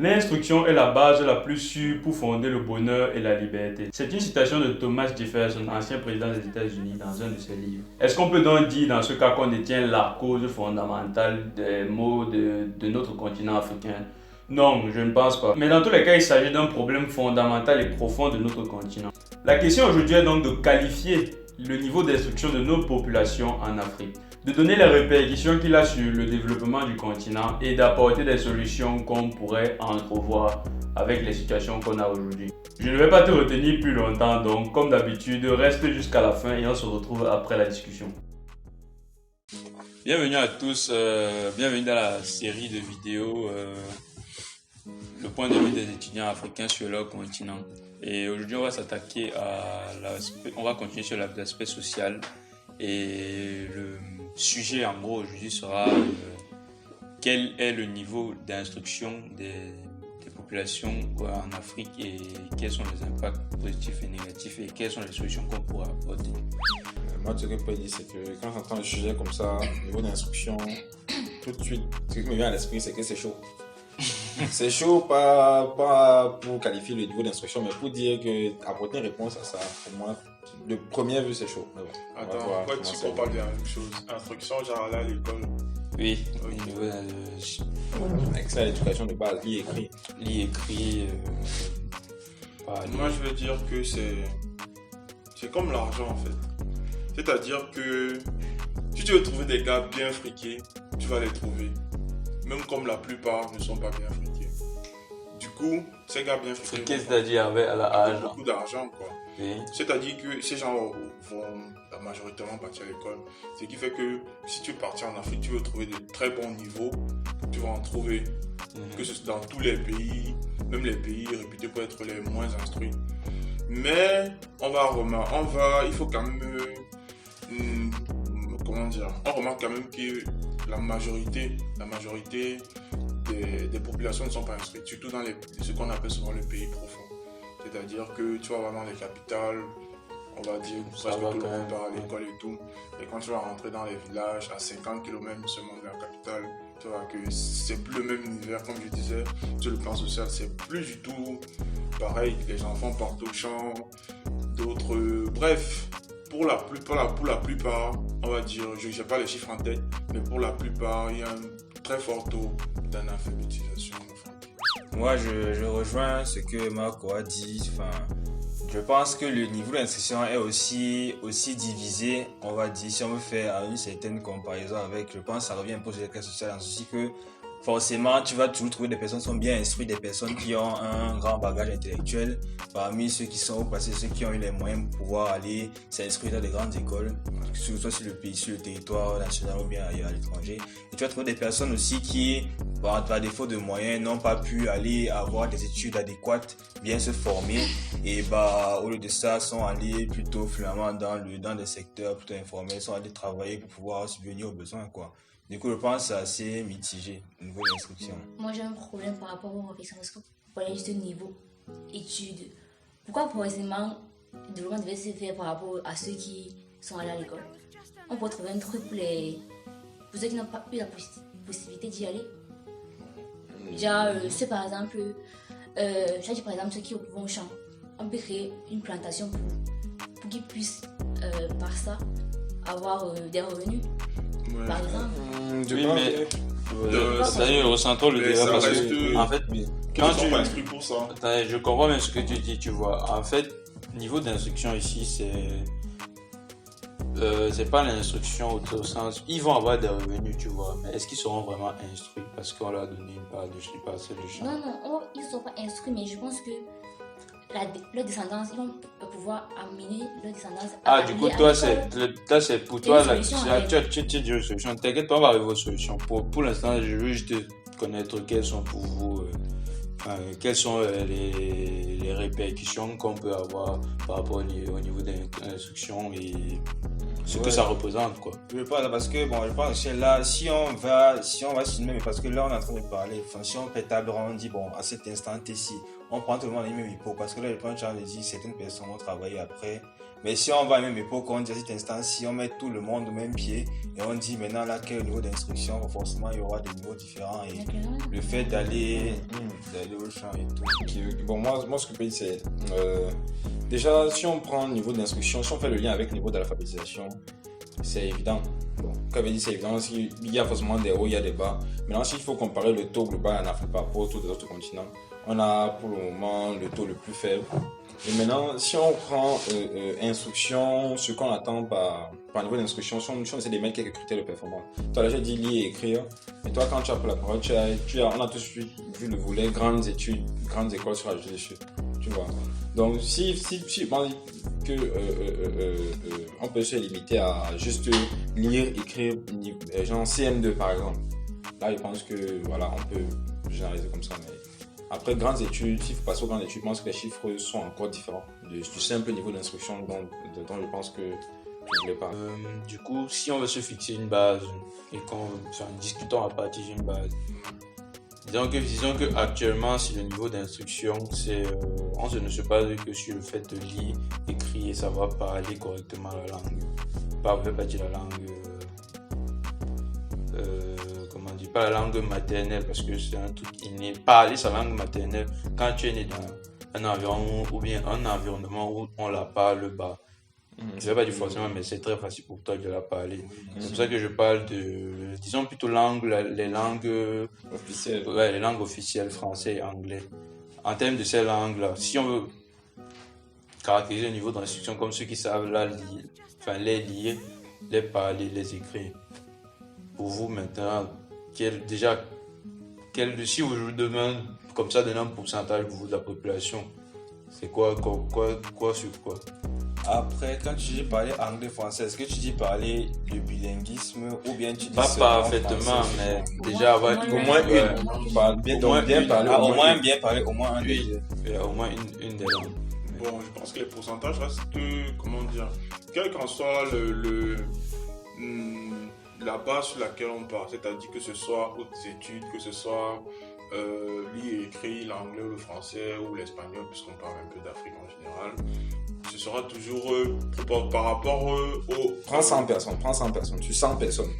L'instruction est la base la plus sûre pour fonder le bonheur et la liberté. C'est une citation de Thomas Jefferson, ancien président des États-Unis, dans un de ses livres. Est-ce qu'on peut donc dire dans ce cas qu'on détient la cause fondamentale des maux de notre continent africain? Non, je ne pense pas. Mais dans tous les cas, il s'agit d'un problème fondamental et profond de notre continent. La question aujourd'hui est donc de qualifier le niveau d'instruction de nos populations en Afrique, de donner les répercussions qu'il a sur le développement du continent et d'apporter des solutions qu'on pourrait entrevoir avec les situations qu'on a aujourd'hui. Je ne vais pas te retenir plus longtemps, donc comme d'habitude, reste jusqu'à la fin et on se retrouve après la discussion. Bienvenue à tous, bienvenue dans la série de vidéos le point de vue des étudiants africains sur leur continent. Et aujourd'hui, on va s'attaquer on va continuer sur l'aspect social. Et le sujet en gros aujourd'hui sera quel est le niveau d'instruction des populations en Afrique et quels sont les impacts positifs et négatifs et quelles sont les solutions qu'on pourra apporter. Moi, ce que je peux dire, c'est que quand j'entends un sujet comme ça, au niveau d'instruction, tout de suite, ce qui me vient à l'esprit, c'est que c'est chaud. C'est chaud, pas pour qualifier le niveau d'instruction, mais pour dire que apporter une réponse à ça, pour moi, de première vue, c'est chaud. Ouais. Attends, pourquoi tu compares bien la même chose? Instruction, genre là à l'école. Oui, au niveau avec ça, l'éducation de base, lit écrit. Moi, je veux dire que c'est comme l'argent en fait. C'est-à-dire que si tu veux trouver des gars bien friqués, tu vas les trouver. Même comme la plupart ne sont pas bien friqués. Du coup, ces gars bien friqués c'est-à-dire avec beaucoup d'argent quoi. Oui. C'est-à-dire que ces gens vont majoritairement partir à l'école. Ce qui fait que si tu veux partir en Afrique, tu veux trouver de très bons niveaux, tu vas en trouver. Que ce soit dans tous les pays, même les pays réputés pour être les moins instruits. Mais il faut quand même on remarque quand même que la majorité des populations ne sont pas instruites, surtout dans ce qu'on appelle souvent le pays profond. C'est-à-dire que tu vas voir dans les capitales, on va dire presque tout le monde part à l'école et tout. Et quand tu vas rentrer dans les villages à 50 km seulement de la capitale, tu vois que c'est plus le même univers, comme je disais, sur le plan social, c'est plus du tout pareil. Les enfants partent au champ, d'autres. Bref. Pour la plupart, on va dire, je n'ai pas les chiffres en tête, mais pour la plupart, il y a un très fort taux d'analphabétisation. Moi, je rejoins ce que Marco a dit. Je pense que le niveau d'instruction est aussi divisé, on va dire, si on veut faire une certaine comparaison avec, je pense que ça revient un peu sur les classes sociales, en ceci que forcément, tu vas toujours trouver des personnes qui sont bien instruites, des personnes qui ont un grand bagage intellectuel, parmi ceux qui sont au passé, ceux qui ont eu les moyens pour pouvoir aller s'inscrire dans des grandes écoles, soit sur le pays, sur le territoire national ou bien ailleurs à l'étranger. Et tu vas trouver des personnes aussi qui, par défaut de moyens, n'ont pas pu aller avoir des études adéquates, bien se former, et au lieu de ça, sont allés plutôt finalement dans des secteurs plutôt informels, sont allés travailler pour pouvoir subvenir aux besoins, quoi. Du coup, je pense que c'est assez mitigé au niveau de l'instruction. Moi, j'ai un problème par rapport aux réflexions parce que vous parlez juste de niveau études. Pourquoi forcément le développement devait se faire par rapport à ceux qui sont allés à l'école? On pourrait trouver un truc pour ceux qui n'ont pas eu la possibilité d'y aller. Déjà, ceux par exemple, ceux qui vont au champ, on peut créer une plantation pour qu'ils puissent, par ça, avoir des revenus. Ouais. Par exemple. Oui, mais c'est-à-dire ressentons le débat parce que en fait, quand tu es inscrit pour ça. Je comprends bien ce que tu dis, tu vois. En fait, niveau d'instruction ici, c'est pas l'instruction au sens. Ils vont avoir des revenus, tu vois, mais est-ce qu'ils seront vraiment instruits parce qu'on leur a donné une part de champ? Non, ils ne sont pas instruits, mais je pense que leur descendance, ils vont pouvoir amener leur descendance à du coup, toi, c'est pour toi, tu dis une solution. T'inquiète pas, on va arriver aux solutions. Pour l'instant, je veux juste connaître quelles sont pour vous, quelles sont les répercussions qu'on peut avoir par rapport au niveau de l'instruction et ce que ça représente, quoi. Je pense parce que je pense que là, si on va filmer, mais parce que là on est en train de parler, si on fait table ronde, on dit à cet instant ici, on prend tout le monde à la même époque. Parce que là, je prends Charles et dit certaines personnes vont travailler après. Mais si on va à la même époque, on dit à cet instant, si on met tout le monde au même pied et on dit maintenant là quel niveau d'instruction, forcément il y aura des niveaux différents. Et le fait d'aller au champ et tout. Bon, moi ce que je peux dire, c'est déjà, si on prend le niveau d'instruction, si on fait le lien avec le niveau d'alphabétisation, c'est évident. Bon, quand je dis c'est évident, il y a forcément des hauts, il y a des bas. Maintenant, s'il faut comparer le taux global en Afrique par rapport au taux des autres continents, on a pour le moment le taux le plus faible. Et maintenant, si on prend instruction, ce qu'on attend par niveau d'instruction, si on essaie de mettre quelques critères de performance. Toi, là, j'ai dit lire et écrire. Et toi, quand tu as pris la parole, on a tout de suite vu le volet grandes études, grandes écoles sur ajouter dessus. Tu vois. Donc, si on dit que on peut se limiter à juste lire, écrire, genre CM2 par exemple. Là, je pense que voilà, on peut généraliser comme ça. Mais après, grandes études, s'il faut passer aux grandes études, je pense que les chiffres sont encore différents du simple niveau d'instruction dont je pense que tu ne voulais pas. Du coup, si on veut se fixer une base et discutons à partir d'une base, disons que actuellement, si le niveau d'instruction, on ne se base que sur le fait de lire, écrire et savoir parler correctement la langue. Pas dire la langue. Pas la langue maternelle, parce que c'est un truc inné. Parler sa langue maternelle quand tu es né dans un environnement ou bien un environnement où on la parle bas. Je ne vais pas dire forcément, mais c'est très facile pour toi de la parler. C'est pour ça que je parle de, disons plutôt les langues officielles. Ouais, les langues officielles, français et anglais. En termes de ces langues-là, si on veut caractériser le niveau d'instruction comme ceux qui savent les lire, les parler, les écrire. Pour vous maintenant, si vous vous demandez comme ça, donner un pourcentage de la population, c'est quoi sur quoi? Après, quand tu dis parler anglais-français, est-ce que tu dis parler le bilinguisme ou bien tu dis pas parfaitement, mais déjà avoir au moins un des deux. Au moins une des langues. Bon, je pense que les pourcentages restent, comment dire, quel qu'en soit la base sur laquelle on part, c'est-à-dire que ce soit hautes études, que ce soit lire et écrire l'anglais ou le français ou l'espagnol, puisqu'on parle un peu d'Afrique en général, ce sera toujours par rapport au... Prends 100 personnes, tu 100 personnes.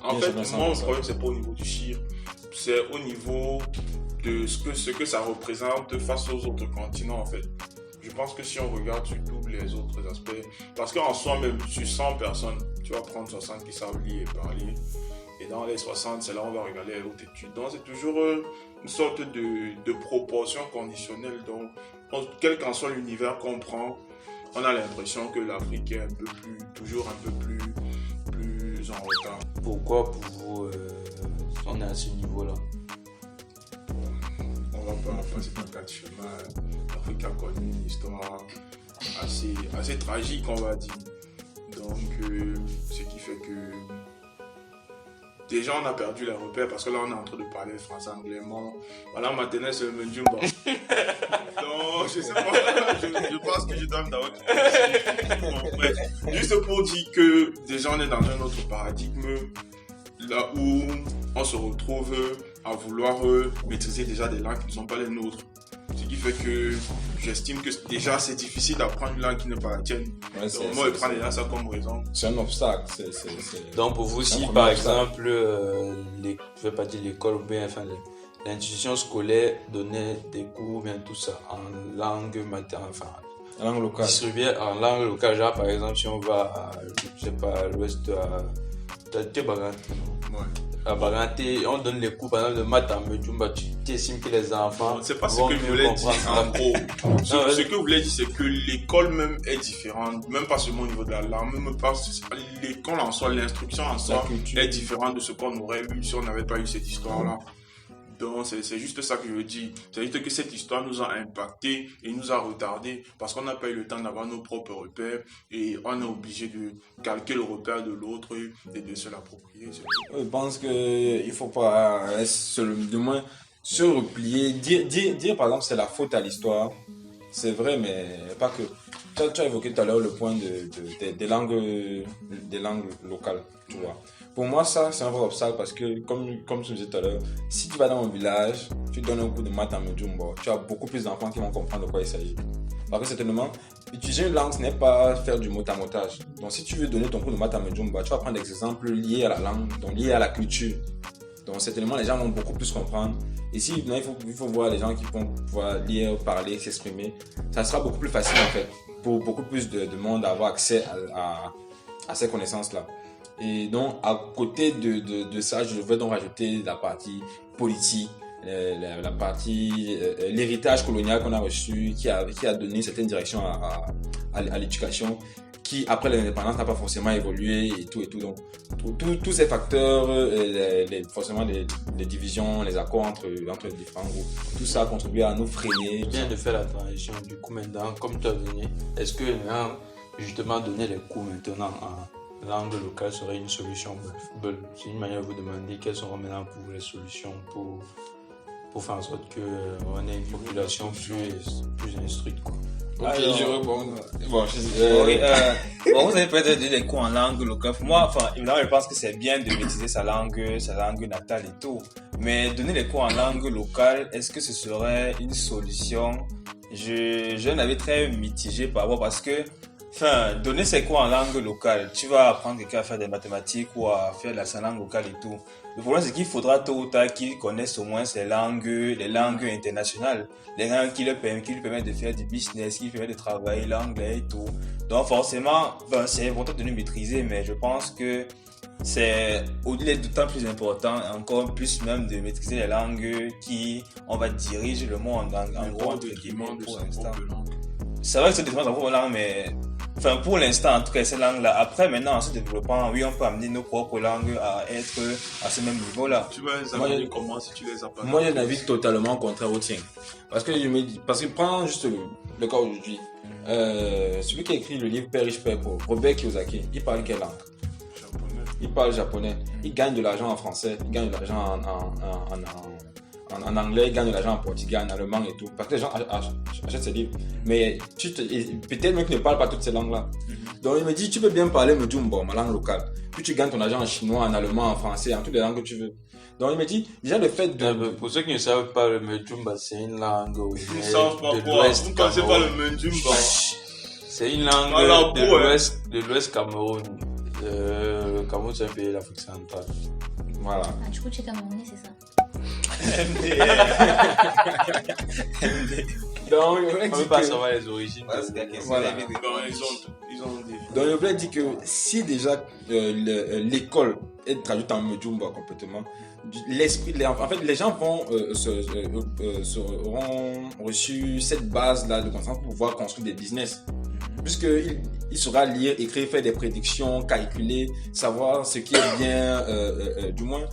En fait, moi, le problème, c'est pas au niveau du chiffre, c'est au niveau de ce que ça représente face aux autres continents, en fait. Je pense que si on regarde sur tous les autres aspects, parce qu'en soi, même sur 100 personnes, tu vas prendre 60 qui savent lire et parler. Et dans les 60, c'est là où on va regarder les hautes études. Donc, c'est toujours une sorte de proportion conditionnelle. Donc, quel qu'en soit l'univers qu'on prend, on a l'impression que l'Afrique est toujours un peu plus en retard. Pourquoi pour vous, on est à ce niveau-là? On va pas passer par quatre chemins. L'Afrique a connu une histoire assez tragique, on va dire. Donc, ce qui fait que déjà on a perdu les repères parce que là on est en train de parler français, anglais. Voilà, maternelle c'est le même Jumbo. Donc, je sais pas, je pense que je dois d'abord. Bon, bref, juste pour dire que déjà on est dans un autre paradigme là où on se retrouve à vouloir maîtriser déjà des langues qui ne sont pas les nôtres. Ce qui fait que j'estime que déjà c'est difficile d'apprendre une langue qui n'est pas la tienne. Ouais, donc moi je prends déjà ça comme raison. C'est un obstacle. Donc pour vous, si par exemple, je ne vais pas dire l'école ou bien l'institution scolaire donnait des cours, bien tout ça en langue maternelle, en langue locale. Distribué en langue locale, genre par exemple si on va à l'ouest à Baganté, on donne les cours par exemple de maths à Medjumba, tu estimes que les enfants. C'est pas ce que je voulais dire en gros. Ce que je voulais dire, c'est que l'école même est différente, même pas seulement au niveau de la langue, même pas l'école en soi, l'instruction en soi est différente de ce qu'on aurait eu si on n'avait pas eu cette histoire-là. Donc c'est juste ça que je veux dire. C'est juste que cette histoire nous a impacté et nous a retardé parce qu'on n'a pas eu le temps d'avoir nos propres repères et on est obligé de calquer le repère de l'autre et de se l'approprier. Je pense qu'il ne faut pas du moins se replier. Dire par exemple c'est la faute à l'histoire, c'est vrai, mais pas que. Tu as évoqué tout à l'heure le point des langues locales, tu vois. Pour moi, ça, c'est un vrai obstacle parce que, comme je disais tout à l'heure, si tu vas dans un village, tu donnes un coup de maths à Mujumbo, tu as beaucoup plus d'enfants qui vont comprendre de quoi il s'agit. Parce que certainement, utiliser une langue, ce n'est pas faire du mot-à-motage. Donc, si tu veux donner ton coup de maths à Mujumbo, tu vas prendre des exemples liés à la langue, donc liés à la culture. Donc, certainement, les gens vont beaucoup plus comprendre. Ici, il faut voir les gens qui vont pouvoir lire, parler, s'exprimer. Ça sera beaucoup plus facile, en fait, pour beaucoup plus de monde d'avoir accès à ces connaissances-là. Et donc, à côté de ça, je vais donc rajouter la partie politique, la partie, l'héritage colonial qu'on a reçu, qui a donné une certaine direction à l'éducation, qui, après l'indépendance, n'a pas forcément évolué et tout. Donc, tous ces facteurs, forcément les divisions, les accords entre les différents groupes, tout ça a contribué à nous freiner. Bien de faire la transition. Du coup, maintenant, comme tu as donné, est-ce que justement donner les cours maintenant en langue locale serait une solution? C'est une manière de vous demander quelles seront maintenant pour vous les solutions pour faire en sorte qu'on ait une population plus instruite, quoi. Ok, Alors, je réponds. Bon, bon, vous avez peut-être donné des cours en langue locale. Pour moi, évidemment, je pense que c'est bien de maîtriser sa langue natale et tout. Mais donner des cours en langue locale, est-ce que ce serait une solution? J'ai un avis très mitigé par rapport parce que, donner ces cours en langue locale, tu vas apprendre quelqu'un à faire des mathématiques ou à faire sa langue locale et tout. Le problème, c'est qu'il faudra tôt ou tard qu'ils connaissent au moins les langues internationales, les langues qui lui permettent de faire du business, qui lui permettent de travailler l'anglais et tout. Donc forcément, c'est important de nous maîtriser, mais je pense que c'est au-delà d'autant plus important, encore plus même de maîtriser les langues qui, on va diriger le monde en gros entre guillemets pour l'instant. C'est vrai que c'est détriment de propre langue, mais pour l'instant, en tout cas, ces langues-là. Après, maintenant, en se développant, oui, on peut amener nos propres langues à être à ce même niveau-là. Tu vas les amener comment si tu les as pas? Moi, j'ai un avis totalement contraire au tien. Parce que prends juste le cas aujourd'hui. Celui qui a écrit le livre Père riche, Père pauvre, Robert Kiyosaki, il parle quelle langue? Japonais. Il parle japonais. Il gagne de l'argent en français, il gagne de l'argent en anglais, il gagne de l'argent en portugais, en allemand et tout. Parce que les gens achètent ces livres. Mais peut-être même qu'ils ne parlent pas toutes ces langues-là. Donc il me dit, tu peux bien parler Mujumbo, ma langue locale. Puis tu gagnes ton argent en chinois, en allemand, en français, en toutes les langues que tu veux. Donc il me dit, déjà le fait de... Pour ceux qui ne savent pas, le Mujumba, c'est une langue Ils ne savent pas quoi. Vous ne connaissez pas le Mujumba. C'est une langue de l'Ouest Cameroun. Le Cameroun, c'est un pays de l'Afrique centrale. Voilà. Ah, du coup, tu es camerounais, c'est ça? Donc, On ne peut pas savoir les origines. Voilà. Ils ont des... Donc le bled dit que si déjà l'école est traduite en Mujumba complètement, en fait les gens auront reçu cette base là de connaissances pour pouvoir construire des business. Puisqu'il saura lire, écrire, faire des prédictions, calculer, savoir ce qui est bien, du moins,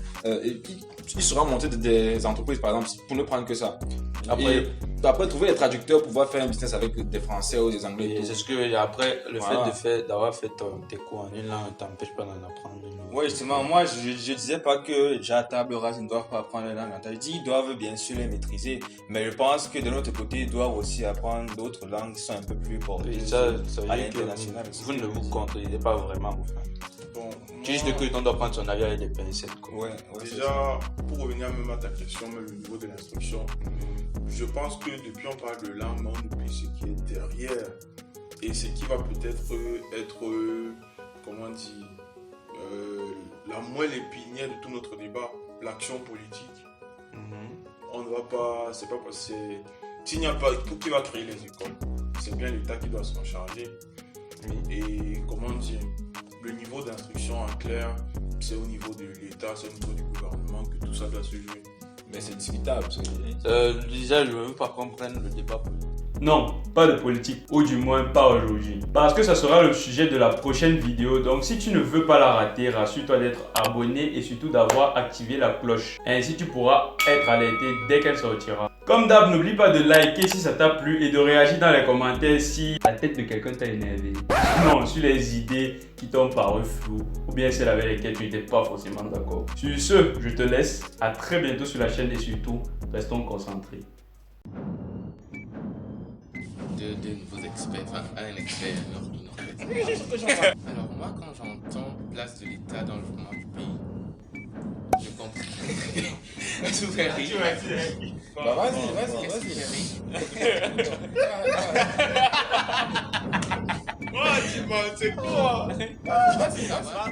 il saura monter des entreprises, par exemple, pour ne prendre que ça. Après, trouver des traducteurs pour pouvoir faire un business avec des Français ou des Anglais. Et c'est ce que, après, le fait d'avoir fait tes cours en une langue ne t'empêche pas d'en apprendre une langue. Oui, justement, moi, je disais pas que déjà à table rase, ils ne doivent pas apprendre les langues. Je dis ils doivent bien sûr les maîtriser, mais je pense que de l'autre côté, ils doivent aussi apprendre d'autres langues qui sont un peu plus porteuses à l'international. Vous ne vous contredisez pas vraiment. Bon, Juste que l'on doit prendre son avis avec des pincettes. Ouais, déjà, pour revenir même à ta question, même le niveau de l'instruction, je pense que depuis on parle de langue, mais on oublie ce qui est derrière et ce qui va peut-être être, comment dire, la moelle épinière de tout notre débat, l'action politique. On ne va pas, c'est pas parce que s'il n'y a pas, qui va créer les écoles? C'est bien l'État qui doit s'en charger. Et comment dire, le niveau d'instruction en clair, c'est au niveau de l'État, c'est au niveau du gouvernement que tout ça doit se jouer. Mais c'est discutable. Déjà, je ne veux pas comprendre le débat politique. Non, pas de politique, ou du moins pas aujourd'hui. Parce que ça sera le sujet de la prochaine vidéo, donc si tu ne veux pas la rater, rassure-toi d'être abonné et surtout d'avoir activé la cloche. Ainsi tu pourras être alerté dès qu'elle sortira. Comme d'hab, n'oublie pas de liker si ça t'a plu et de réagir dans les commentaires si la tête de quelqu'un t'a énervé. Non, sur les idées qui t'ont paru floues ou bien celles avec lesquelles tu n'étais pas forcément d'accord. Sur ce, je te laisse, à très bientôt sur la chaîne et surtout, restons concentrés. de nouveaux experts, enfin un expert, une expert. Alors moi quand j'entends place de l'État dans le développement du pays, je comprends. Tout fait rire. Bah Qu'est-ce qui fait rire? Oh, tu m'as, c'est quoi? Je sais pas si ça va.